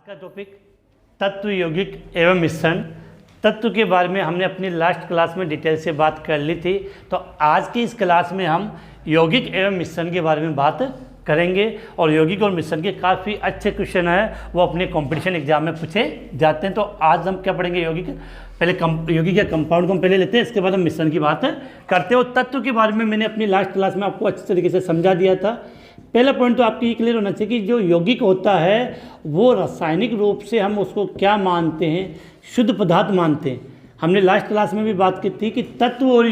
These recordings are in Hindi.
का टॉपिक तत्व यौगिक एवं मिश्रण। तत्व के बारे में हमने अपनी लास्ट क्लास में डिटेल से बात कर ली थी, तो आज की इस क्लास में हम यौगिक एवं मिश्रण के बारे में बात करेंगे। और यौगिक और मिश्रण के काफ़ी अच्छे क्वेश्चन हैं, वो अपने कंपटीशन एग्जाम में पूछे जाते हैं। तो आज हम क्या पढ़ेंगे, यौगिक पहले यौगिक या कंपाउंड को हम पहले लेते हैं, इसके बाद हम मिश्रण की बात करते हैं। और तत्व के बारे में मैंने अपनी लास्ट क्लास में आपको अच्छे तरीके से समझा दिया था। पहला पॉइंट तो आपकी ये क्लियर होना चाहिए कि जो यौगिक होता है वो रासायनिक रूप से हम उसको क्या मानते हैं, शुद्ध पदार्थ मानते हैं। हमने लास्ट क्लास में भी बात की थी कि तत्व और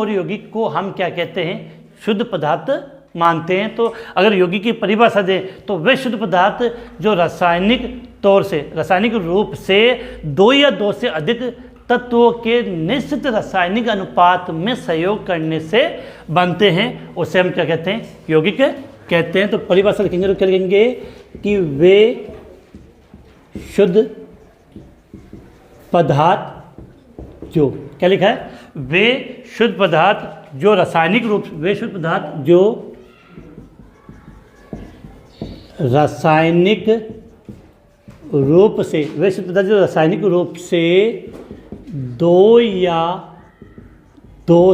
यौगिक को हम क्या कहते हैं, शुद्ध पदार्थ मानते हैं। तो अगर यौगिक की परिभाषा दें तो वे शुद्ध पदार्थ जो रासायनिक रूप से दो या दो से अधिक तत्वों के निश्चित रासायनिक अनुपात में सहयोग करने से बनते हैं, उसे हम क्या कहते हैं, यौगिक कहते हैं। तो परिभाषा लिखेंगे तो क्या लिखेंगे कि वे शुद्ध पदार्थ जो, क्या लिखा है, वे शुद्ध पदार्थ जो रासायनिक रूप से दो या दो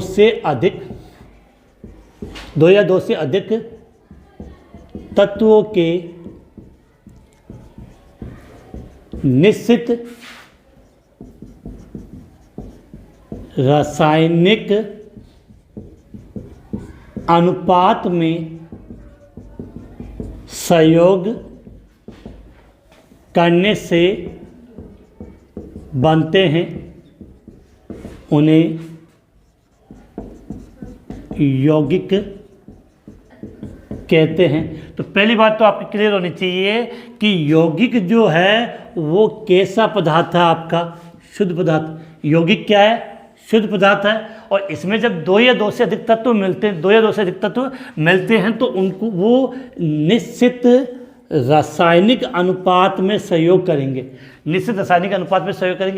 से अधिक तत्वों के निश्चित रासायनिक अनुपात में सहयोग करने से बनते हैं, उन्हें यौगिक कहते हैं। तो पहली बात तो आपकी क्लियर होनी चाहिए कि यौगिक जो है वो कैसा पदार्थ है, आपका शुद्ध पदार्थ। यौगिक क्या है, शुद्ध पदार्थ है। और इसमें जब दो या दो से अधिक तत्व मिलते हैं तो उनको वो निश्चित रासायनिक अनुपात में सहयोग करेंगे।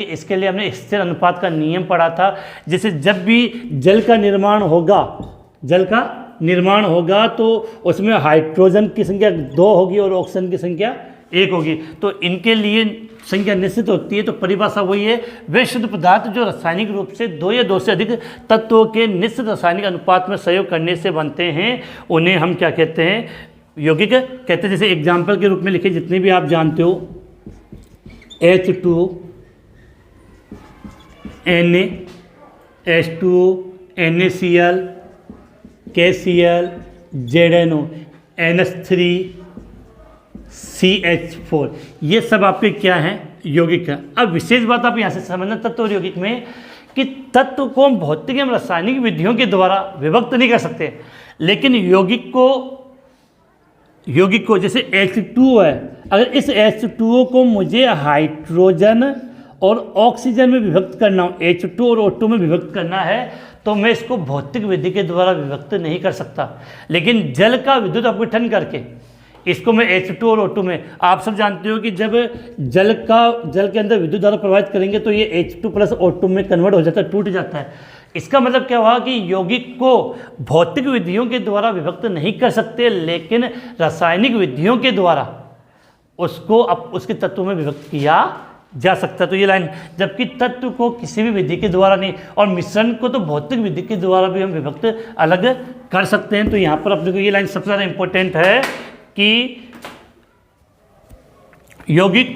इसके लिए हमने स्थिर अनुपात का नियम पढ़ा था। जैसे जब भी जल का निर्माण होगा तो उसमें हाइड्रोजन की संख्या 2 होगी और ऑक्सीजन की संख्या 1 होगी, तो इनके लिए संख्या निश्चित होती है। तो परिभाषा वही है, वे शुद्ध पदार्थ जो रासायनिक रूप से दो या दो से अधिक तत्वों के निश्चित रासायनिक अनुपात में सहयोग करने से बनते हैं, उन्हें हम क्या कहते हैं, यौगिक कहते हैं। जैसे एग्जाम्पल के रूप में लिखे जितने भी आप जानते हो, H2O, Na, H2O, NaCl, KCl, ZNO, NH3, CH4, ये सब आपके क्या हैं, यौगिक है। अब विशेष बात आप यहाँ से समझना तत्व और यौगिक में कि तत्व को हम भौतिक एवं रासायनिक विधियों के द्वारा विभक्त नहीं कर सकते, लेकिन यौगिक को जैसे H2O है, अगर इस H2O को मुझे हाइड्रोजन और ऑक्सीजन में विभक्त करना हो, H2 और O2 में विभक्त करना है, तो मैं इसको भौतिक विधि के द्वारा विभक्त नहीं कर सकता। लेकिन जल का विद्युत अपघटन करके इसको मैं H2 और O2 में, आप सब जानते हो कि जब जल के अंदर विद्युत धारा प्रवाहित करेंगे तो ये H2 प्लस O2 में कन्वर्ट हो जाता है, टूट जाता है। इसका मतलब क्या हुआ कि यौगिक को भौतिक विधियों के द्वारा विभक्त नहीं कर सकते, लेकिन रासायनिक विधियों के द्वारा उसको उसके तत्वों में विभक्त किया जा सकता है। तो ये लाइन, जबकि तत्व को किसी भी विधि के द्वारा नहीं, और मिश्रण को तो भौतिक विधि के द्वारा भी हम विभक्त अलग कर सकते हैं। तो यहाँ पर अपने को ये लाइन सबसे ज़्यादा इंपॉर्टेंट है कि यौगिक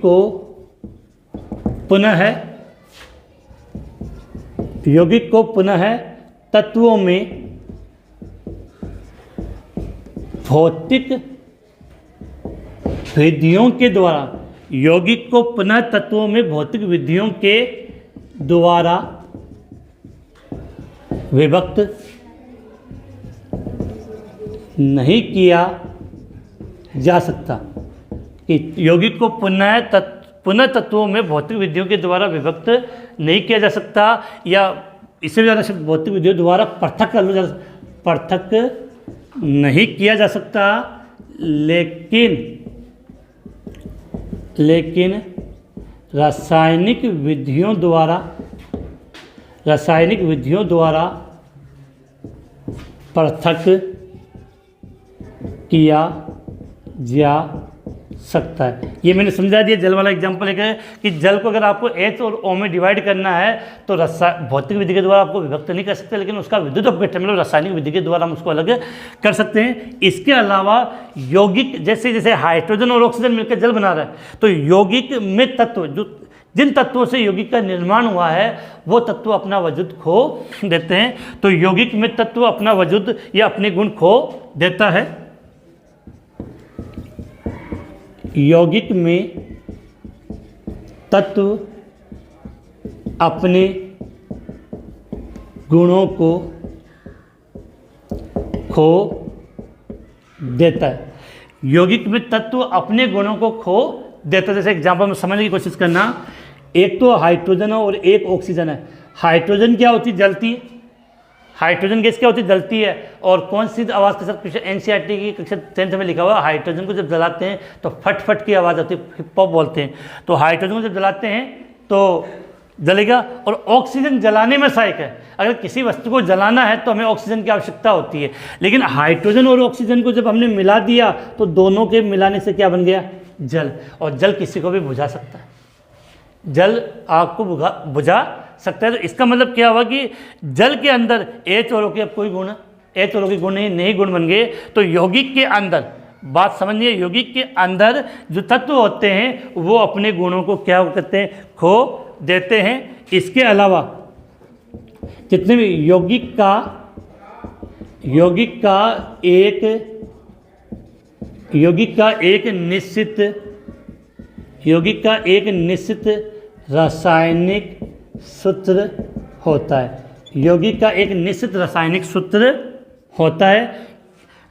को पुनः तत्वों में भौतिक विधियों के द्वारा, यौगिक को पुनः तत्वों में भौतिक विधियों के द्वारा विभक्त नहीं किया जा सकता। कि यौगिक को पुनः तत्वों में भौतिक विधियों के द्वारा विभक्त नहीं किया जा सकता, या इससे भी ज़्यादा शब्द भौतिक विधियों द्वारा पृथक नहीं किया जा सकता, लेकिन रासायनिक विधियों द्वारा पृथक किया जा सकता है। ये मैंने समझा दिया जल वाला एग्जांपल लेकर कि जल को अगर आपको H और O में डिवाइड करना है तो भौतिक विधि के द्वारा आपको विभक्त नहीं कर सकते, लेकिन उसका विद्युत अपघटन मतलब रासायनिक विधि के द्वारा हम उसको अलग कर सकते हैं। इसके अलावा यौगिक जैसे जैसे हाइड्रोजन और ऑक्सीजन मिलकर जल बना रहा है, तो यौगिक में तत्व जो जिन तत्वों से यौगिक का निर्माण हुआ है वो तत्व अपना वजूद खो देते हैं। तो यौगिक में तत्व अपना वजूद या अपने गुण खो देता है। यौगिक में तत्व अपने गुणों को खो देता है। यौगिक में तत्व अपने गुणों को खो देता है। जैसे एग्जांपल में समझने की कोशिश करना, एक तो हाइड्रोजन और एक ऑक्सीजन है। हाइड्रोजन क्या होती है? जलती है। हाइड्रोजन गैस क्या होती है? जलती है। और कौन सी आवाज़ के साथ एनसीईआरटी की कक्षा 10th में लिखा हुआ, हाइड्रोजन को जब जलाते हैं तो फट फट की आवाज़ आती है, हिप हॉप बोलते हैं। तो हाइड्रोजन को जब जलाते हैं तो जलेगा। और ऑक्सीजन जलाने में सहायक है। अगर किसी वस्तु को जलाना है तो हमें ऑक्सीजन की आवश्यकता होती है, लेकिन हाइड्रोजन और ऑक्सीजन को जब हमने मिला दिया तो दोनों के मिलाने से क्या बन गया? जल। और जल किसी को भी बुझा सकता है, जल आग को बुझा सकता है। तो इसका मतलब क्या हुआ कि जल के अंदर H और O के अब कोई गुण, H और O के गुण नहीं गुण बन गए। तो यौगिक के अंदर बात समझिए, यौगिक के अंदर जो तत्व होते हैं वो अपने गुणों को क्या करते हैं? खो देते हैं। इसके अलावा जितने भी यौगिक का एक निश्चित रासायनिक सूत्र होता है। यौगिक का एक निश्चित रासायनिक सूत्र होता है।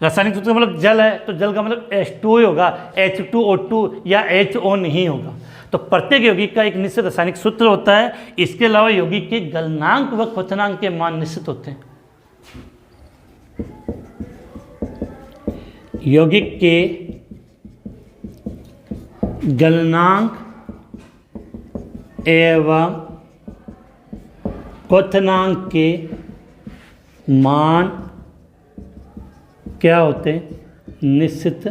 रासायनिक सूत्र मतलब जल है तो जल का मतलब H2O ही होगा, H2O2 या HO नहीं होगा। तो प्रत्येक यौगिक का एक निश्चित रासायनिक सूत्र होता है। इसके अलावा यौगिक के गलनांक व क्वथनांक के मान निश्चित होते हैं। यौगिक के गलनांक एवं क्वथनांक के मान क्या होते हैं? निश्चित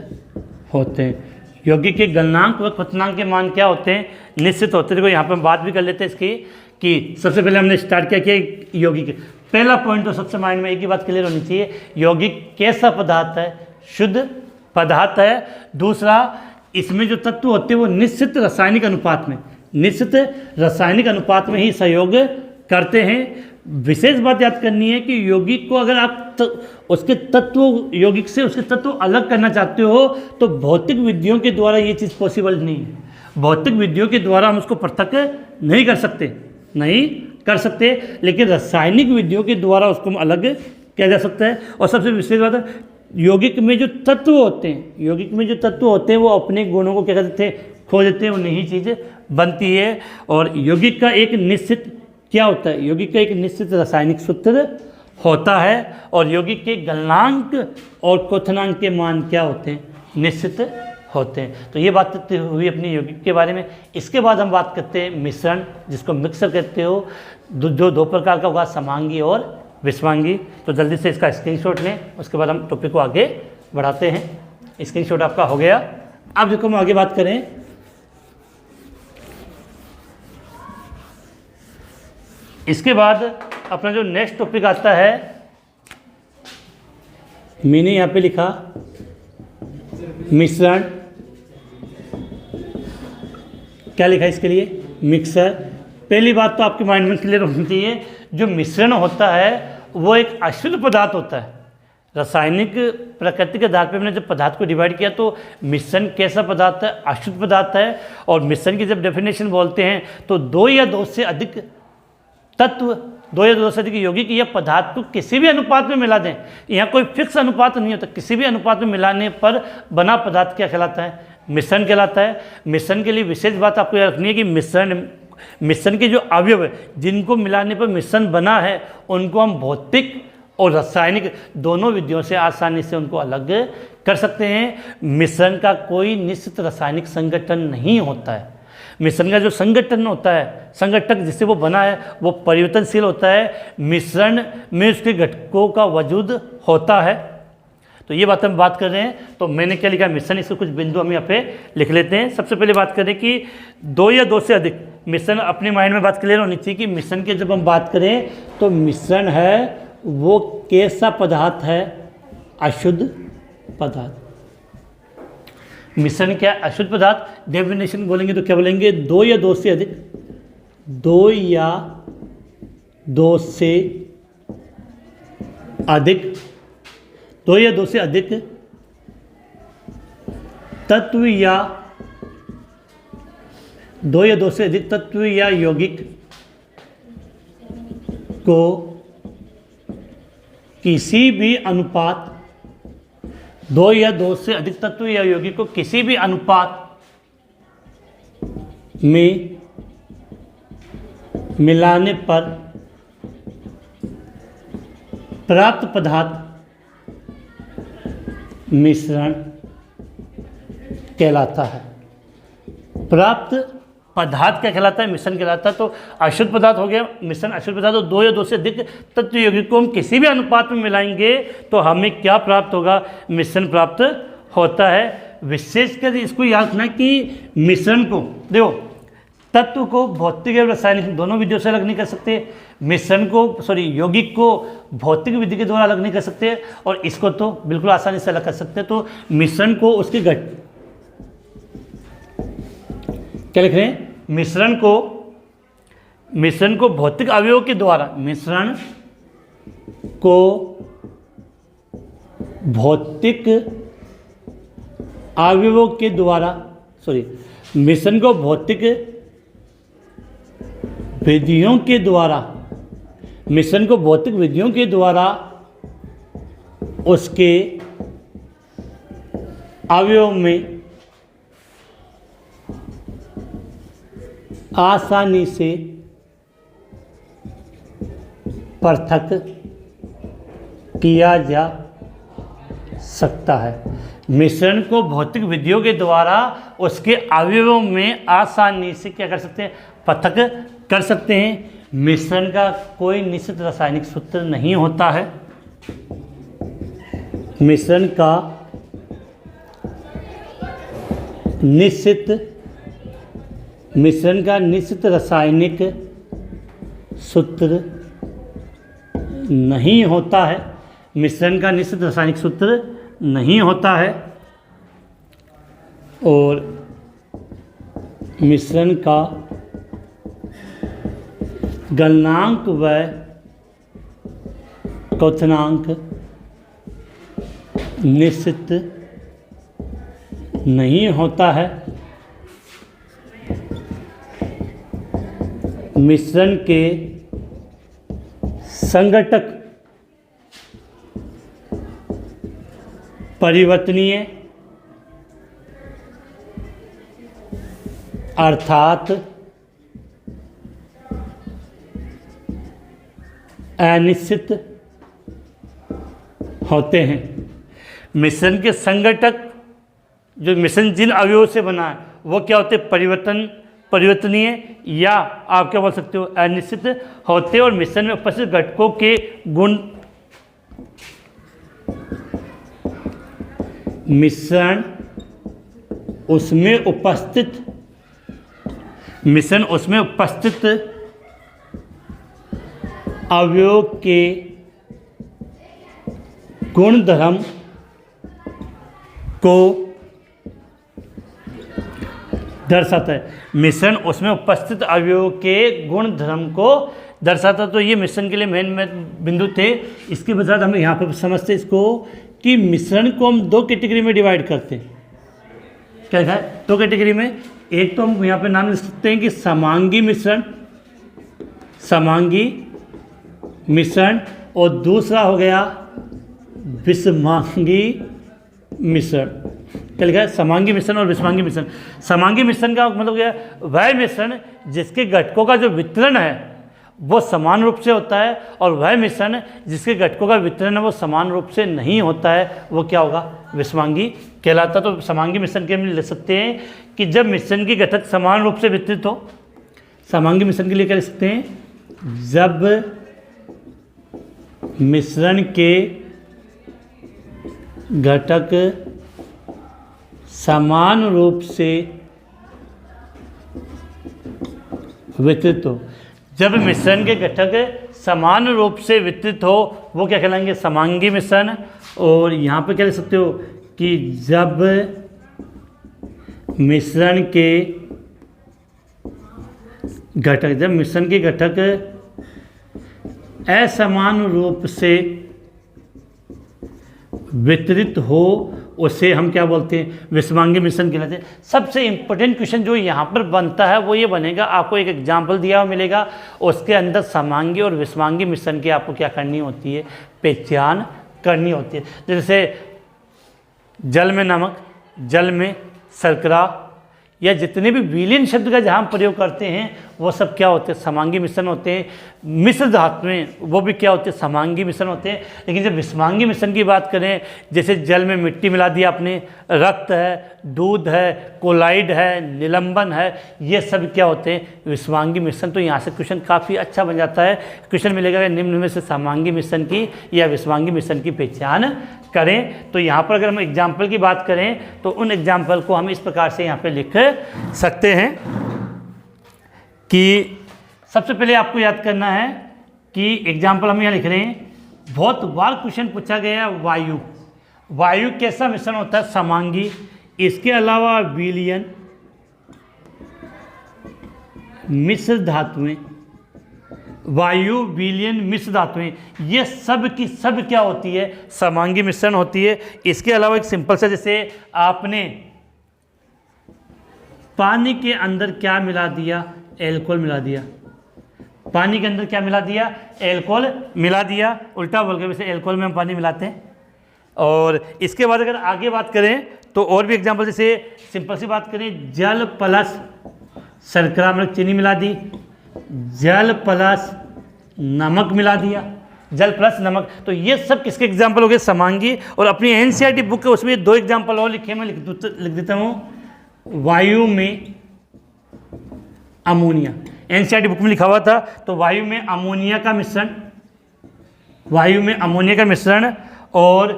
होते हैं। यौगिक के गलनांक व क्वथनांक के मान क्या होते हैं? निश्चित होते हैं। देखो यहाँ पे हम बात भी कर लेते हैं इसकी कि सबसे पहले हमने स्टार्ट किया कि यौगिक, पहला पॉइंट तो सबसे माइंड में एक ही बात क्लियर होनी चाहिए, यौगिक कैसा पदार्थ है? शुद्ध पदार्थ है। दूसरा, इसमें जो तत्व होते हैं वो निश्चित रासायनिक अनुपात में ही सहयोग करते हैं। विशेष बात याद करनी है कि यौगिक को अगर आप उसके तत्व, यौगिक से उसके तत्व अलग करना चाहते हो तो भौतिक विधियों के द्वारा ये चीज़ पॉसिबल नहीं है। भौतिक विधियों के द्वारा हम उसको पृथक नहीं कर सकते, लेकिन रासायनिक विधियों के द्वारा उसको हम अलग किया जा सकता है। और सबसे विशेष बात है, यौगिक में जो तत्व होते हैं वो अपने गुणों को क्या कर देते हैं? खो देते हैं, वो नई चीज़ बनती है। और यौगिक का एक निश्चित क्या होता है? यौगिक का एक निश्चित रासायनिक सूत्र होता है। और यौगिक के गलनांक और क्वथनांक के मान क्या होते हैं? निश्चित होते हैं। तो ये बात हुई अपनी यौगिक के बारे में। इसके बाद हम बात करते हैं मिश्रण, जिसको मिक्सर कहते हो। जो दो प्रकार का होगा, समांगी और विषमांगी। तो जल्दी से इसका स्क्रीनशॉट लें, उसके बाद हम टॉपिक को आगे बढ़ाते हैं। स्क्रीनशॉट आपका हो गया। अब देखो हम आगे बात करें, इसके बाद अपना जो नेक्स्ट टॉपिक आता है, मैंने यहाँ पे लिखा मिश्रण। क्या लिखा इसके लिए? मिक्सर। पहली बात तो आपके माइंड में क्लियर होनी चाहिए, जो मिश्रण होता है वो एक अशुद्ध पदार्थ होता है। रासायनिक प्रकृति के आधार पर हमने जब पदार्थ को डिवाइड किया तो मिश्रण कैसा पदार्थ है? अशुद्ध पदार्थ है। और मिश्रण की जब डेफिनेशन बोलते हैं तो दो या दो से अधिक यौगिक या पदार्थ को किसी भी अनुपात में मिला दें। यहाँ कोई फिक्स अनुपात नहीं होता, किसी भी अनुपात में मिलाने पर बना पदार्थ क्या कहलाता है? मिश्रण कहलाता है। मिश्रण के लिए विशेष बात आपको याद रखनी है कि मिश्रण के जो अवयव है जिनको मिलाने पर मिश्रण बना है उनको हम भौतिक और रासायनिक दोनों विधियों से आसानी से उनको अलग कर सकते हैं। मिश्रण का कोई निश्चित रासायनिक संगठन नहीं होता है। मिश्रण का जो संगठन होता है, संगठक जिससे वो बना है, वो परिवर्तनशील होता है। मिश्रण में उसके घटकों का वजूद होता है। तो ये बात हम बात कर रहे हैं। तो मैंने क्या लिखा मिश्रण, इसके कुछ बिंदु हम यहाँ पे लिख लेते हैं। सबसे पहले बात करें कि 2 या 2 से अधिक मिश्रण, अपने माइंड में बात क्लियर होनी चाहिए कि मिश्रण की जब हम बात करें तो मिश्रण है वो कैसा पदार्थ है, अशुद्ध पदार्थ। मिश्रण क्या है, अशुद्ध पदार्थ। डेफिनेशन बोलेंगे तो क्या बोलेंगे, 2 या 2 से अधिक, 2 या 2 से अधिक, 2 या 2 से अधिक तत्व या 2 या 2 से अधिक तत्व या यौगिक को किसी भी अनुपात, 2 या 2 से अधिक तत्व या यौगिक को किसी भी अनुपात में मिलाने पर प्राप्त पदार्थ मिश्रण कहलाता है। प्राप्त पदार्थ क्या कहलाता है, मिश्रण कहलाता है। तो अशुद्ध पदार्थ हो गया मिश्रण, अशुद्ध पदार्थ। तो 2 या 2 से अधिक तत्व यौगिक को हम किसी भी अनुपात में मिलाएंगे तो हमें क्या प्राप्त होगा, मिश्रण प्राप्त होता है। विशेषकर इसको याद रखना कि मिश्रण को देखो, तत्व को भौतिक एवं रासायनिक दोनों विधियों से अलग नहीं कर सकते। मिश्रण को यौगिक को भौतिक विधि के द्वारा अलग नहीं कर सकते, और इसको तो बिल्कुल आसानी से अलग कर सकते हैं। तो मिश्रण को उसके क्या लिख रहे हैं, मिश्रण को भौतिक अवयवों के द्वारा, मिश्रण को भौतिक अवयवों के द्वारा, मिश्रण को भौतिक विधियों के द्वारा, मिश्रण को भौतिक विधियों के द्वारा उसके अवयव में आसानी से पृथक किया जा सकता है। मिश्रण को भौतिक विधियों के द्वारा उसके अवयवों में आसानी से क्या कर सकते हैं, पृथक कर सकते हैं। मिश्रण का कोई निश्चित रासायनिक सूत्र नहीं होता है। मिश्रण का निश्चित रासायनिक सूत्र नहीं होता है। मिश्रण का निश्चित रासायनिक सूत्र नहीं होता है, और मिश्रण का गलनांक व क्वथनांक निश्चित नहीं होता है। मिश्रण के संघटक परिवर्तनीय अर्थात अनिश्चित होते हैं। मिश्रण के संघटक, जो मिश्रण जिन अवयवों से बना है वो क्या होते हैं, परिवर्तनीय, या आप क्या बोल सकते हो, अनिश्चित होते हैं। और मिश्रण में उपस्थित घटकों के गुण, मिश्रण उसमें उपस्थित अवयव के गुणधर्म को दर्शाता है। मिश्रण उसमें उपस्थित अवयव के गुणधर्म को दर्शाता। तो ये मिश्रण के लिए मेन बिंदु थे। इसके बाद हम यहाँ पर समझते इसको कि मिश्रण को हम 2 कैटेगरी में डिवाइड करते हैं। क्या है, 2 कैटेगरी में। एक तो हम यहाँ पे नाम लिख सकते हैं कि समांगी मिश्रण, और दूसरा हो गया विषमांगी मिश्रण। क्या लिखा है, समांगी मिश्रण और विषमांगी मिश्रण। समांगी मिश्रण का मतलब क्या है, वह मिश्रण जिसके घटकों का जो वितरण है वो समान रूप से होता है, और वह मिश्रण जिसके घटकों का वितरण है वो समान रूप से नहीं होता है, वो क्या होगा, विषमांगी कहलाता। तो समांगी मिश्रण के लिए लिख सकते हैं कि जब मिश्रण के घटक समान रूप से वितरित हो। समांगी मिश्रण के लिए क्या लिख सकते हैं, जब मिश्रण के घटक समान रूप से वितरित हो। जब मिश्रण के घटक समान रूप से वितरित हो वो क्या कहलाएंगे, समांगी मिश्रण। और यहाँ पे क्या लिख सकते हो कि जब मिश्रण के घटक असमान रूप से वितरित हो उसे हम क्या बोलते हैं, विषमांगी मिश्रण कहलाते हैं। सबसे इम्पोर्टेंट क्वेश्चन जो यहाँ पर बनता है वो ये बनेगा, आपको एक एग्जाम्पल दिया हुआ मिलेगा, उसके अंदर समांगी और विषमांगी मिश्रण की आपको क्या करनी होती है, पहचान करनी होती है। जैसे जल में नमक, जल में शर्करा, या जितने भी विलीन शब्द का जहाँ हम प्रयोग करते हैं वो सब क्या होते हैं, समांगी मिश्रण होते हैं। मिश्र धातु में वो भी क्या होते हैं, समांगी मिश्रण होते हैं। लेकिन जब विषमांगी मिश्रण की बात करें, जैसे जल में मिट्टी मिला दिया आपने, रक्त है, दूध है, कोलाइड है, निलंबन है, ये सब क्या होते हैं, विषमांगी मिश्रण। तो यहाँ से क्वेश्चन काफ़ी अच्छा बन जाता है। क्वेश्चन मिलेगा कि निम्न में से समांगी मिश्रण की या विषमांगी मिश्रण की पहचान करें। तो यहाँ पर अगर हम एग्जाम्पल की बात करें तो उन एग्जाम्पल को हम इस प्रकार से यहाँ पे लिख सकते हैं कि सबसे पहले आपको याद करना है कि एग्जाम्पल हम यहाँ लिख रहे हैं, बहुत बार क्वेश्चन पूछा गया वायु। वायु कैसा मिश्रण होता है, समांगी। इसके अलावा विलयन, मिश्र धातुएं, वायु, विलयन, मिश्र धातुएं, ये सब की सब क्या होती है, समांगी मिश्रण होती है। इसके अलावा एक सिंपल सा, जैसे आपने पानी के अंदर क्या मिला दिया, एल्कोहल मिला दिया। पानी के अंदर क्या मिला दिया, एल्कोहल मिला दिया। उल्टा बोल के वैसे एल्कोहल में हम पानी मिलाते हैं। और इसके बाद अगर आगे बात करें तो और भी एग्जांपल, जैसे सिंपल सी बात करें, जल प्लस शर्करा मतलब चीनी मिला दी, जल प्लस नमक मिला दिया, जल प्लस नमक। तो ये सब किसके एग्जाम्पल हो गए, समांगी। और अपनी एनसीईआरटी बुक है उसमें 2 एग्जाम्पल और लिखे, मैं लिख देता हूँ। वायु में अमोनिया, एनसीईआरटी बुक में लिखा हुआ था। तो वायु में अमोनिया का मिश्रण, वायु में अमोनिया का मिश्रण, और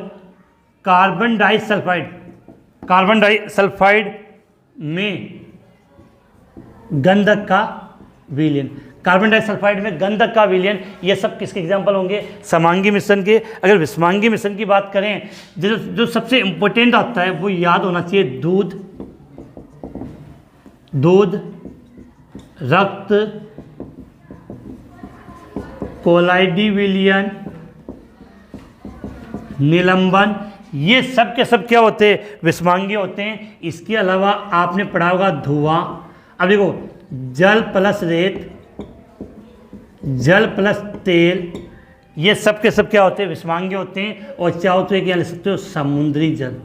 कार्बन डाइसल्फाइड, कार्बन डाइसल्फाइड में गंधक का विलयन, कार्बन डाइसल्फाइड में गंधक का विलयन, ये सब किसके एग्जाम्पल होंगे, समांगी मिश्रण के। अगर विषमांगी मिश्रण की बात करें, जो सबसे इंपॉर्टेंट आता है वो याद होना चाहिए, दूध, दूध, रक्त, कोलाइडी विलयन, निलंबन, ये सब के सब क्या होते हैं, विषमांगी होते हैं। इसके अलावा आपने पढ़ा होगा धुआं। अब देखो, जल प्लस रेत, जल प्लस तेल, ये सब के सब क्या होते हैं, विषमांगी होते हैं। और चाहो तो एक यहाँ लिख सकते हो समुद्री जल,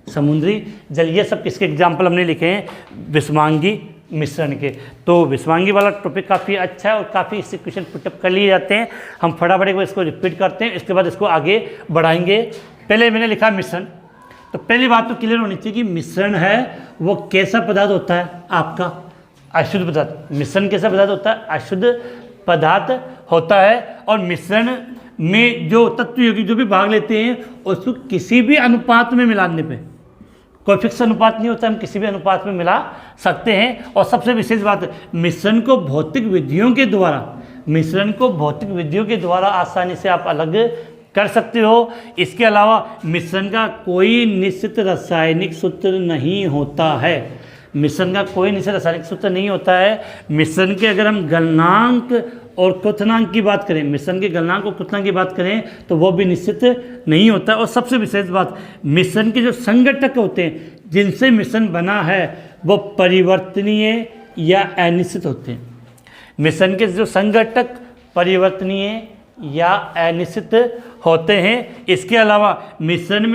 समुद्री जल, ये सब किसके एग्जाम्पल हमने लिखे हैं, विषमांगी मिश्रण के। तो विषमांगी वाला टॉपिक काफ़ी अच्छा है और काफ़ी इससे क्वेश्चन पुटअप कर लिए जाते हैं। हम फटाफट एक बार इसको रिपीट करते हैं, इसके बाद इसको आगे बढ़ाएंगे। पहले मैंने लिखा मिश्रण, तो पहली बात तो क्लियर होनी चाहिए कि मिश्रण है वो कैसा पदार्थ होता है, आपका अशुद्ध पदार्थ। मिश्रण कैसा पदार्थ होता है, अशुद्ध पदार्थ होता है। और मिश्रण में जो तत्व यौगिक जो भी भाग लेते हैं उसको किसी भी अनुपात में मिलाने पे, कोई फिक्स अनुपात नहीं होता, हम किसी भी अनुपात में मिला सकते हैं। और सबसे विशेष बात, मिश्रण को भौतिक विधियों के द्वारा, मिश्रण को भौतिक विधियों के द्वारा आसानी से आप अलग कर सकते हो। इसके अलावा मिश्रण का कोई निश्चित रासायनिक सूत्र नहीं होता है, मिश्रण का कोई निश्चित रासायनिक सूत्र नहीं होता है। मिश्रण के अगर हम गलनांक और क्वथनांक की बात करें, मिश्रण के गलनांक और क्वथनांक की बात करें तो वो भी निश्चित नहीं होता है। और सबसे विशेष बात, मिश्रण के जो संघटक होते हैं जिनसे मिश्रण बना है वो परिवर्तनीय या अनिश्चित होते हैं। मिश्रण के जो संघटक परिवर्तनीय या अनिश्चित होते हैं। इसके अलावा मिश्रण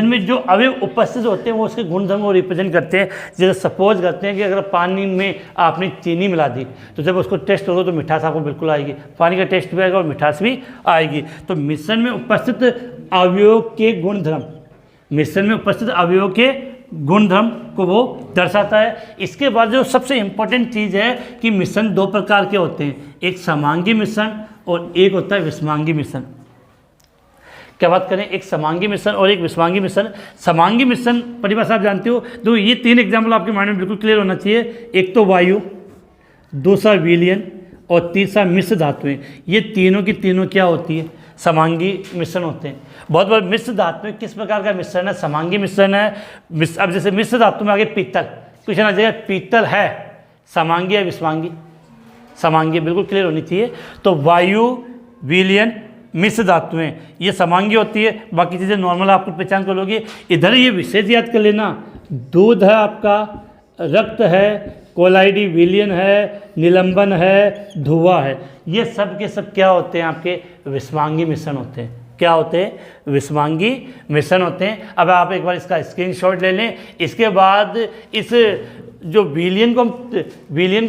में जो अवयव उपस्थित होते हैं वो उसके गुणधर्म को रिप्रेजेंट करते हैं। जैसे सपोज करते हैं कि अगर पानी में आपने चीनी मिला दी तो जब उसको टेस्ट होगा तो मिठास आपको बिल्कुल आएगी, पानी का टेस्ट भी आएगा और मिठास भी आएगी। तो मिश्रण में उपस्थित अवयवों के गुणधर्म, मिश्रण में उपस्थित अवयवों के गुणधर्म को वो दर्शाता है। इसके बाद जो सबसे इम्पोर्टेंट चीज़ है कि मिश्रण 2 प्रकार के होते हैं, एक समांगी मिश्रण और एक होता है विषमांगी मिश्रण। क्या बात करें, एक समांगी मिश्रण और एक विषमांगी मिश्रण। समांगी मिश्रण परिभाषा आप जानते हो, तो ये 3 एग्जाम्पल आपके माइंड में बिल्कुल क्लियर होना चाहिए। एक तो वायु, दूसरा विलयन और तीसरा मिश्र धातुएं। ये तीनों की तीनों क्या होती है, समांगी मिश्रण होते हैं। बहुत बार मिश्र धातुएं किस प्रकार का मिश्रण है, समांगी मिश्रण है। अब जैसे मिश्र धातु में आगे पीतल, क्वेश्चन आ जाएगा पीतल है समांगी या विषमांगी, समांगी बिल्कुल क्लियर होनी चाहिए। तो वायु, विलयन, मिश्र धातुएं ये समांगी होती है, बाकी चीज़ें नॉर्मल आपको पहचान कर लोगे। इधर ये विशेष याद कर लेना, दूध है आपका, रक्त है, कोलाइडी विलयन है, निलंबन है, धुआं है, ये सब के सब क्या होते हैं, आपके विषमांगी मिश्रण होते हैं। क्या होते हैं, विषमांगी मिश्रण होते हैं। अब आप एक बार इसका स्क्रीनशॉट ले लें। इसके बाद इस जो विलयन को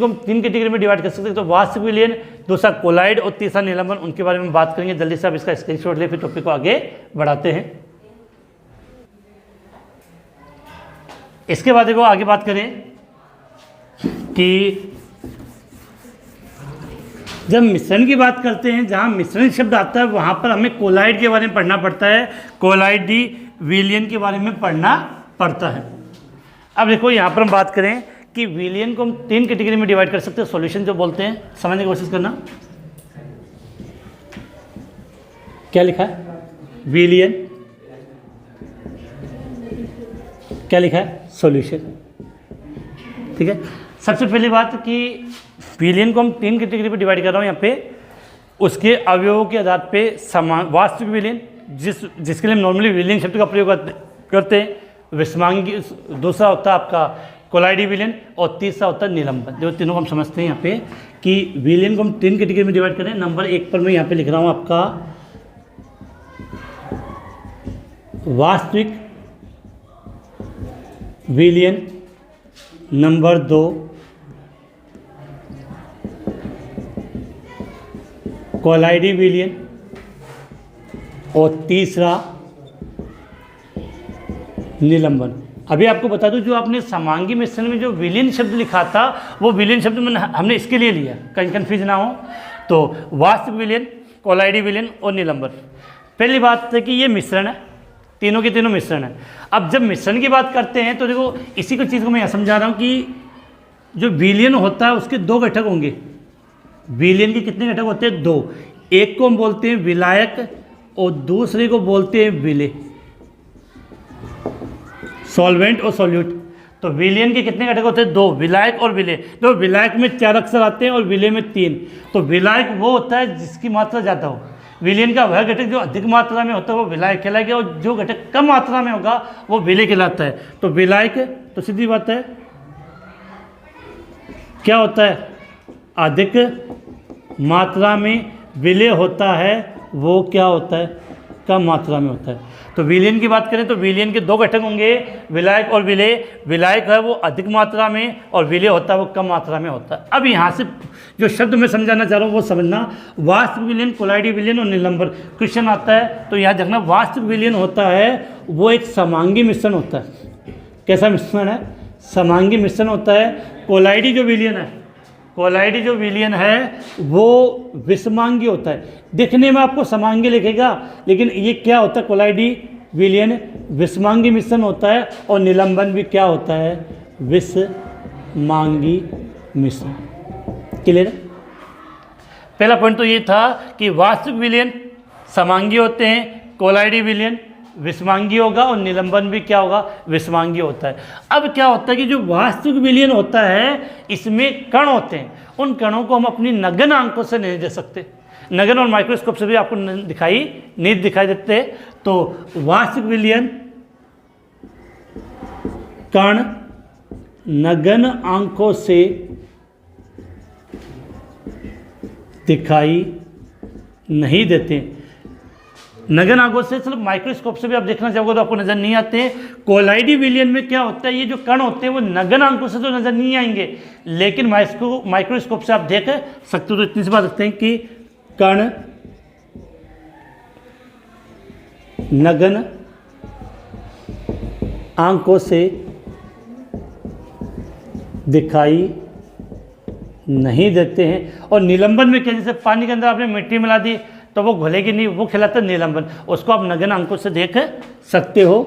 हम 3 कैटेगरी में डिवाइड कर सकते हैं, तो वास्तविक विलयन, दूसरा कोलाइड और तीसरा निलंबन, उनके बारे में बात करेंगे। जल्दी से आप इसका स्क्रीनशॉट ले, फिर टॉपिक को आगे बढ़ाते हैं। इसके बाद देखो आगे बात करें कि जब मिश्रण की बात करते हैं, जहाँ मिश्रण शब्द आता है वहाँ पर हमें कोलाइड के बारे में पढ़ना पड़ता है, कोलाइडी विलयन के बारे में पढ़ना पड़ता है। अब देखो यहाँ पर हम बात करें कि विलयन को हम 3 कैटेगरी में डिवाइड कर सकते हैं। सॉल्यूशन जो बोलते हैं, समझने की कोशिश करना। क्या लिखा है, विलयन, क्या लिखा है, सॉल्यूशन। ठीक है, सबसे पहली बात कि विलयन को हम 3 कैटेगरी पे डिवाइड कर रहा हूँ यहाँ पे, उसके अवयवों के आधार पे समान। वास्तविक विलयन जिसके लिए हम नॉर्मली विलयन शब्द का प्रयोग करते हैं, विषमांगी, दूसरा होता है आपका कोलाइडी विलयन और तीसरा होता है निलंबन। जो तीनों को हम समझते हैं यहाँ पे कि विलयन को हम 3 कैटेगरी में डिवाइड करें। नंबर 1 पर मैं यहाँ पे लिख रहा हूँ आपका वास्तविक विलयन, नंबर 2 कोलाइडी विलयन और तीसरा निलंबन। अभी आपको बता दूं, जो आपने समांगी मिश्रण में जो विलयन शब्द लिखा था, वो विलयन शब्द हमने इसके लिए लिया, कहीं कन्फ्यूज ना हो। तो वास्तविक विलयन, कोलाइडी विलयन और निलंबन। पहली बात है कि ये मिश्रण है, तीनों के तीनों मिश्रण है। अब जब मिश्रण की बात करते हैं तो देखो, इसी को चीज़ को मैं यहाँ समझा रहा हूँ कि जो विलयन होता है उसके 2 घटक होंगे। विलयन के कितने घटक होते हैं, 2। एक को हम बोलते हैं विलायक और दूसरे को बोलते हैं विलेय, सॉल्वेंट और सॉल्यूट। तो विलयन के कितने घटक होते हैं, 2, विलायक और विलेय। तो विलायक में 4 अक्षर आते हैं और विलेय में 3। तो विलायक वो होता है जिसकी मात्रा ज़्यादा हो। विलयन का वह घटक जो अधिक मात्रा में होता है वो विलायक कहलाएगा, और जो घटक कम मात्रा में होगा वो विलेय कहलाता है। तो विलायक तो सीधी बात है क्या होता है, अधिक मात्रा में। विलेय होता है वो क्या होता है, कम मात्रा में होता है। तो विलयन की बात करें तो विलयन के 2 घटक होंगे, विलायक और विलेय। विलायक है वो अधिक मात्रा में और विलेय होता है वो कम मात्रा में होता है। अब यहाँ से जो शब्द मैं समझाना चाह रहा हूँ वो समझना। वास्तविक विलयन, कोलाइडी विलयन और निलंबन क्वेश्चन आता है तो याद रखना, वास्तविक विलयन होता है वो एक समांगी मिश्रण होता है। कैसा मिश्रण है, समांगी मिश्रण होता है। कोलाइडी जो विलयन है, कोलाइडी जो विलयन है वो विषमांगी होता है। दिखने में आपको समांगी लिखेगा, लेकिन ये क्या होता है, कोलाइडी विलयन विषमांगी मिश्रण होता है। और निलंबन भी क्या होता है, विषमांगी मिश्रण। क्लियर? पहला पॉइंट तो ये था कि वास्तविक विलयन समांगी होते हैं, कोलाइडी विलयन विषमांगी होगा और निलंबन भी क्या होगा, विषमांगी होता है। अब क्या होता है कि जो वास्तविक विलयन होता है इसमें कण होते हैं, उन कणों को हम अपनी नगन आंखों से नहीं देख सकते, नगन और माइक्रोस्कोप से भी आपको नहीं दिखाई देते। तो वास्तविक विलयन कण नगन आंखों से दिखाई नहीं देते। नगन आंखों से सिर्फ माइक्रोस्कोप से भी आप देखना चाहोगे तो आपको नजर नहीं आते। कोलाइडी विलयन में क्या होता है, ये जो कण होते हैं वो नगन आंखों से तो नजर नहीं आएंगे, लेकिन माइक्रोस्कोप से आप देख सकते हो। तो इतनी सी बात रखते हैं कि कण नगन आंखों से दिखाई नहीं देते हैं। और निलंबन में क्या, जैसे पानी के अंदर आपने मिट्टी मिला दी, तो वो घुलेगी नहीं, वो कहलाता है निलंबन। उसको आप नग्न आंखों से देख सकते हो।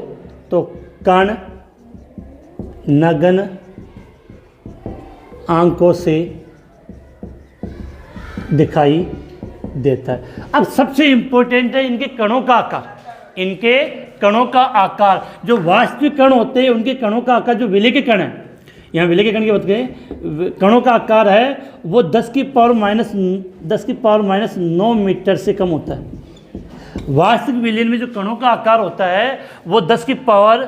तो कण नग्न आंखों से दिखाई देता है। अब सबसे इंपॉर्टेंट है इनके कणों का आकार। इनके कणों का आकार, जो वास्तविक कण होते हैं उनके कणों का आकार, जो विलेय के कण है, यहाँ विलेय के कण की बात करें, कणों का आकार है वो 10 की पावर माइनस 9 मीटर से कम होता है। वास्तविक विलयन में जो कणों का आकार होता है वो 10 की पावर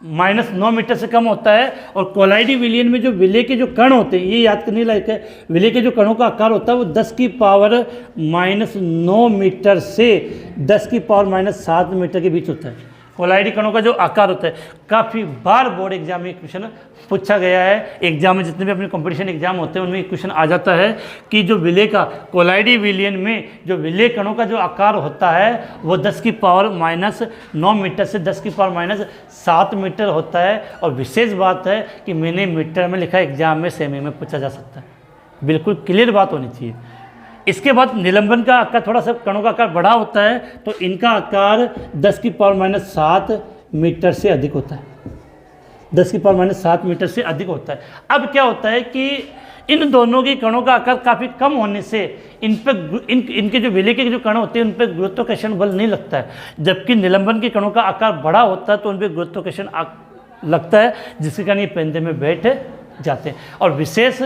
माइनस 9 मीटर से कम होता है। और कोलाइडी विलयन में जो विलेय के जो कण होते हैं, ये याद करने लायक है, विलेय के जो कणों का आकार होता है वो 10 की पावर माइनस 9 मीटर से 10 की पावर माइनस 7 मीटर के बीच होता है। कोलाइडी कणों का जो आकार होता है, काफ़ी बार बोर्ड एग्जाम में क्वेश्चन पूछा गया है। एग्जाम में जितने भी अपने कंपटीशन एग्जाम होते हैं उनमें क्वेश्चन आ जाता है कि जो विलेय का, कोलाइडी विलयन में जो विलेय कणों का जो आकार होता है वो 10 की पावर माइनस 9 मीटर से 10 की पावर माइनस 7 मीटर होता है। और विशेष बात है कि मैंने मीटर में लिखा, एग्जाम में सेमी में पूछा जा सकता है। बिल्कुल क्लियर बात होनी चाहिए। इसके बाद निलंबन का आकार, थोड़ा सा कणों का आकार बड़ा होता है, तो इनका आकार 10 की पावर माइनस 7 मीटर से अधिक होता है। 10 की पावर माइनस 7 मीटर से अधिक होता है। अब क्या होता है कि इन दोनों के कणों का आकार काफ़ी कम होने से इनके जो विलेय के जो कण होते हैं उन पर गुरुत्वाकर्षण बल नहीं लगता है, जबकि निलंबन के कणों का आकार बड़ा होता है तो उन पर गुरुत्वाकर्षण लगता है, जिसके कारण ये पेंदे में बैठ जाते हैं। और विशेष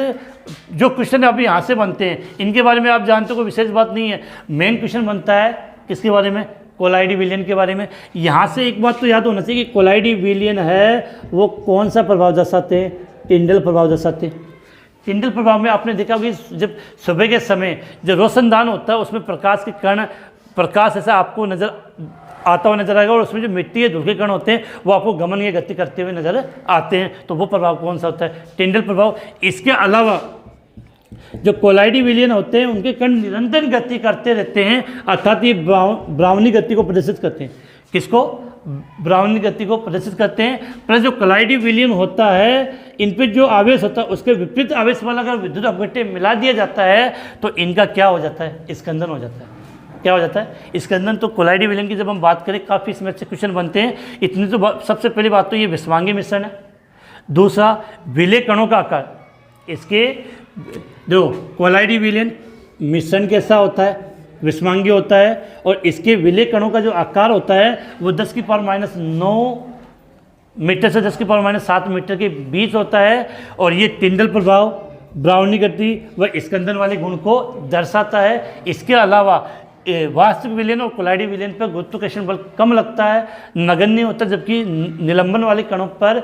जो क्वेश्चन अभी यहाँ से बनते हैं इनके बारे में आप जानते हो, कोई विशेष बात नहीं है। मेन क्वेश्चन बनता है किसके बारे में? कोलाइडी विलयन के बारे में। यहाँ से एक बात तो याद होना चाहिए कि कोलाइडी विलयन है वो कौन सा प्रभाव दर्शाते हैं? टिंडल प्रभाव दर्शाते हैं। टिंडल प्रभाव में आपने देखा कि जब सुबह के समय जो रोशनदान होता है उसमें प्रकाश के कण, प्रकाश ऐसा आपको नज़र आता हुआ नजर आएगा, और उसमें जो मिट्टी के धूल के कण होते हैं वो आपको गमन या गति करते हुए नजर आते हैं। तो वो प्रभाव कौन सा होता है? टिंडल प्रभाव। इसके अलावा जो कोलाइडी विलयन होते हैं उनके कण निरंतर गति करते रहते हैं, अर्थात ये ब्राउनी गति को प्रदर्शित करते हैं। किसको? ब्राउनी गति को प्रदर्शित करते हैं। प्लस जो कोलाइडी विलयन होता है इन पर जो आवेश होता है उसके विपरीत आवेश वाला अगर विद्युत अपघट्य मिला दिया जाता है तो इनका क्या हो जाता है? स्कंदन हो जाता है। क्या हो जाता है? स्कंदन। तो कोलाइडी विलयन की जब हम बात करें काफ़ी इसमें अच्छे क्वेश्चन बनते हैं। इतनी तो सबसे पहली बात तो ये विषवांगी मिश्रण है। दूसरा, विलेय कणों का आकार। इसके जो कोलाइडी विलयन मिश्रण कैसा होता है? विषवांगी होता है। और इसके विलेय कणों का जो आकार होता है वो 10 की पावर माइनस 9 मीटर से 10 की पावर माइनस 7 मीटर के बीच होता है। और ये टिंडल प्रभाव, ब्राउनी गति व स्कंदन वाले गुण को दर्शाता है। इसके अलावा वास्तविक विलयन और कोलाइडी विलयन पर गुरुत्वाकर्षण बल कम लगता है, नगण्य होता है, जबकि निलंबन वाले कणों पर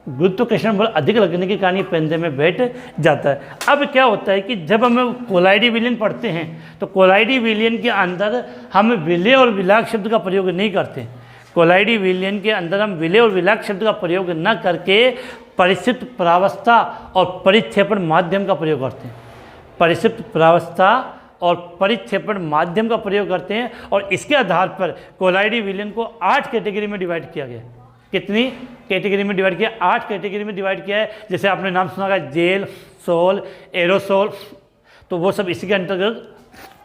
गुरुत्वाकर्षण बल अधिक लगने के कारण ये पेंदे में बैठ जाता है। अब क्या होता है कि जब हम कोलाइडी विलयन पढ़ते हैं तो कोलाइडी विलयन के अंदर हम विलेय और विलायक शब्द का प्रयोग नहीं करते। कोलाइडी विलयन के अंदर हम विलेय और विलायक शब्द का प्रयोग न करके परिक्षिप्त प्रावस्था और परिक्षेपण माध्यम का प्रयोग करते हैं। परिक्षिप्त प्रावस्था और परिक्षेपण माध्यम का प्रयोग करते हैं। और इसके आधार पर कोलाइडी विलयन को 8 कैटेगरी में डिवाइड किया गया। कितनी कैटेगरी में डिवाइड किया? 8 कैटेगरी में डिवाइड किया है। जैसे आपने नाम सुना है जेल, सोल, एरोसोल, तो वो सब इसी के अंतर्गत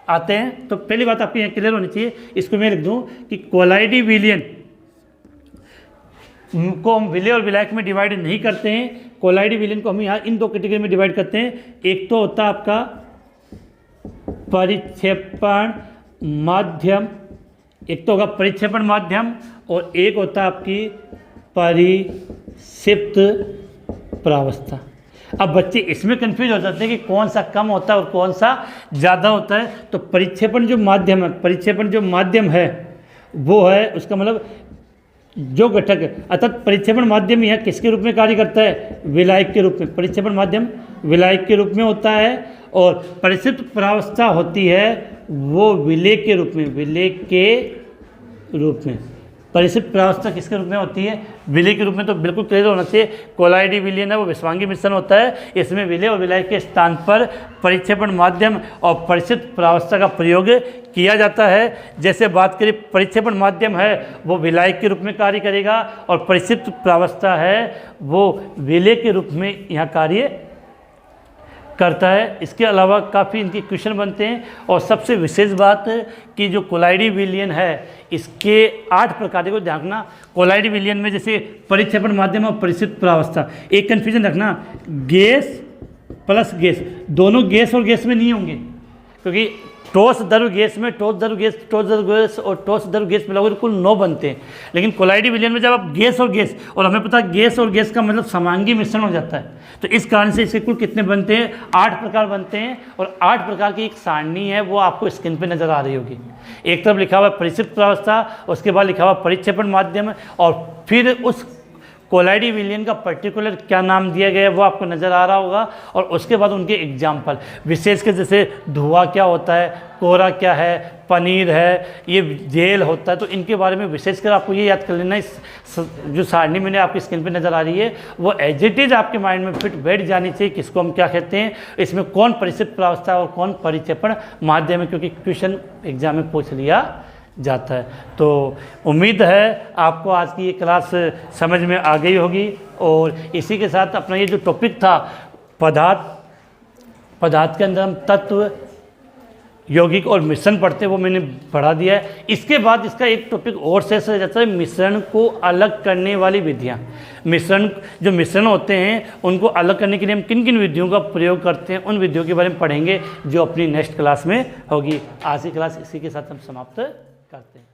आते हैं। तो पहली बात आपकी यहाँ क्लियर होनी चाहिए, इसको मैं लिख दूँ कि कोलाइडी विलयन को हम विलेय और विलायक में डिवाइड नहीं करते हैं। कोलाइडी विलयन को हम यहाँ इन 2 कैटेगरी में डिवाइड करते हैं। एक तो होता है आपका परिक्षेपण माध्यम, एक तो होगा परिक्षेपण माध्यम, और एक होता है आपकी परिक्षिप्त प्रावस्था। अब बच्चे इसमें कंफ्यूज हो जाते हैं कि कौन सा कम होता है और कौन सा ज़्यादा होता है। तो परिक्षेपण जो माध्यम है, परिक्षेपण जो माध्यम है वो है, उसका मतलब जो घटक है, अर्थात परिक्षेपण माध्यम यह किसके रूप में कार्य करता है? विलायक के रूप में। परिक्षेपण माध्यम विलायक के रूप में होता है। और परिक्षिप्त प्रावस्था होती है वो विलेय के रूप में, विलेय के रूप में। परिक्षिप्त प्रावस्था किसके रूप में होती है? विलेय के रूप में। तो बिल्कुल क्लियर होना चाहिए, कोलाइडी विलयन है वो विषवांगी मिश्रण होता है। इसमें विलेय और विलायक के स्थान पर परिक्षेपण माध्यम और परिक्षिप्त प्रावस्था का प्रयोग किया जाता है। जैसे बात करें, परिक्षेपण माध्यम है वो विलायक के रूप में कार्य करेगा और परिक्षिप्त प्रावस्था है वो विलेय के रूप में यहाँ कार्य करता है। इसके अलावा काफ़ी इनके क्वेश्चन बनते हैं। और सबसे विशेष बात कि जो कोलाइडी विलयन है इसके 8 प्रकार को ध्यान रखना। कोलाइडी विलयन में जैसे परिक्षेपण माध्यम और परिचित प्रावस्था, एक कन्फ्यूजन रखना, गैस प्लस गैस, दोनों गैस और गैस में नहीं होंगे, क्योंकि ठोस द्रव गैस में ठोस द्रव गैस, ठोस द्रव गैस और ठोस द्रव गैस मिलाकर तो कुल 9 बनते हैं। लेकिन कोलाइडी विलयन में जब आप गैस और हमें पता है गैस और गैस का मतलब समांगी मिश्रण हो जाता है, तो इस कारण से इसके कुल कितने बनते हैं, 8 प्रकार बनते हैं। और 8 प्रकार की एक सारणी है, वो आपको स्क्रीन पे नज़र आ रही होगी। एक तरफ लिखा हुआ परिचित प्रावस्था, उसके बाद लिखा हुआ परिक्षेपण माध्यम, और फिर उस कोलाइडी विलयन का पर्टिकुलर क्या नाम दिया गया है वो आपको नज़र आ रहा होगा। और उसके बाद उनके एग्जाम्पल, विशेषकर जैसे धुआं क्या होता है, कोहरा क्या है, पनीर है, ये जेल होता है, तो इनके बारे में विशेषकर आपको ये याद कर लेना। इस जो सारणी मैंने आपकी स्क्रीन पे नज़र आ रही है वो एज इट इज़ आपके माइंड में फिट बैठ जानी चाहिए, किसको हम क्या कहते हैं, इसमें कौन परिचित प्रावस्था और कौन परिक्षेपण माध्यम है, क्योंकि क्वेश्चन एग्जाम में पूछ लिया जाता है। तो उम्मीद है आपको आज की ये क्लास समझ में आ गई होगी। और इसी के साथ अपना ये जो टॉपिक था पदार्थ के अंदर हम तत्व, यौगिक और मिश्रण पढ़ते हैं, वो मैंने पढ़ा दिया है। इसके बाद इसका एक टॉपिक और शेष रह जाता है, मिश्रण को अलग करने वाली विधियाँ। जो मिश्रण होते हैं उनको अलग करने के लिए हम किन किन विधियों का प्रयोग करते हैं, उन विधियों के बारे में पढ़ेंगे जो अपनी नेक्स्ट क्लास में होगी। आज की क्लास इसी के साथ हम समाप्त करते हैं।